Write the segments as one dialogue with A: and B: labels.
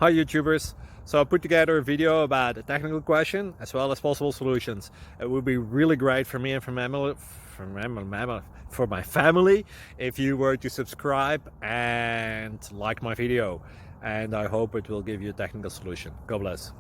A: Hi YouTubers! So I put together a video about a technical question as well as possible solutions. It would be really great for me and for my family if you were to subscribe and like my video, and I hope it will give you a technical solution. God bless.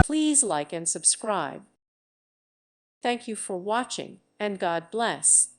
B: Please like and subscribe. Thank you for watching, and God bless.